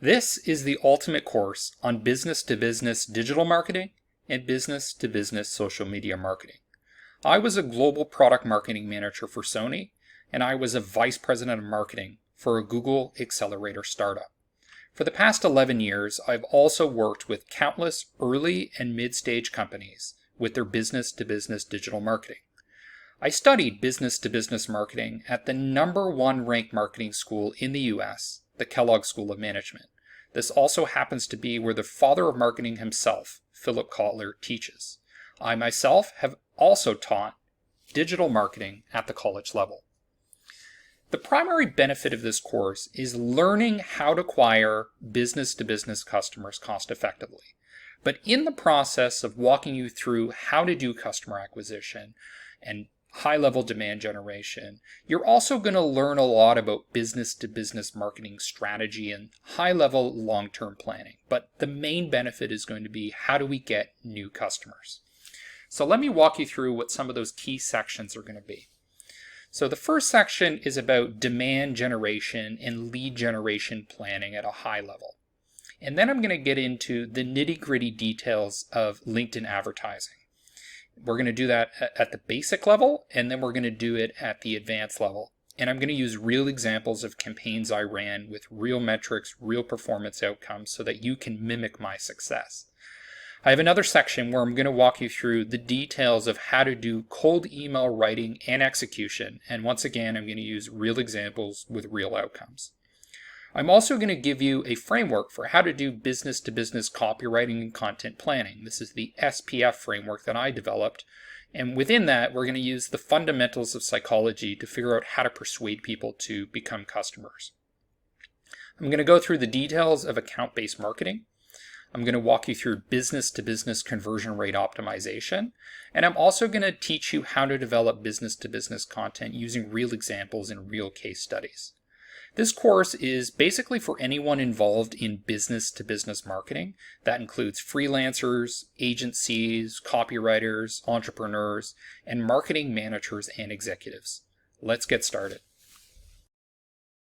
This is the ultimate course on business-to-business digital marketing and business-to-business social media marketing. I was a global product marketing manager for Sony, and I was a vice president of marketing for a Google accelerator startup. For the past 11 years, I've also worked with countless early and mid-stage companies with their business-to-business digital marketing. I studied business-to-business marketing at the #1 ranked marketing school in the US, the Kellogg School of Management. This also happens to be where the father of marketing himself, Philip Kotler, teaches. I myself have also taught digital marketing at the college level. The primary benefit of this course is learning how to acquire business-to-business customers cost effectively. But in the process of walking you through how to do customer acquisition and high-level demand generation, you're also going to learn a lot about business-to-business marketing strategy and high-level long-term planning. But the main benefit is going to be, how do we get new customers? So let me walk you through what some of those key sections are going to be. So the first section is about demand generation and lead generation planning at a high level. And then I'm going to get into the nitty-gritty details of LinkedIn advertising. We're going to do that at the basic level, and then we're going to do it at the advanced level. And I'm going to use real examples of campaigns I ran with real metrics, real performance outcomes, so that you can mimic my success. I have another section where I'm going to walk you through the details of how to do cold email writing and execution. And once again, I'm going to use real examples with real outcomes. I'm also going to give you a framework for how to do business-to-business copywriting and content planning. This is the SPF framework that I developed. And within that, we're going to use the fundamentals of psychology to figure out how to persuade people to become customers. I'm going to go through the details of account-based marketing. I'm going to walk you through business-to-business conversion rate optimization. And I'm also going to teach you how to develop business-to-business content using real examples and real case studies. This course is basically for anyone involved in business-to-business marketing. That includes freelancers, agencies, copywriters, entrepreneurs, and marketing managers and executives. Let's get started.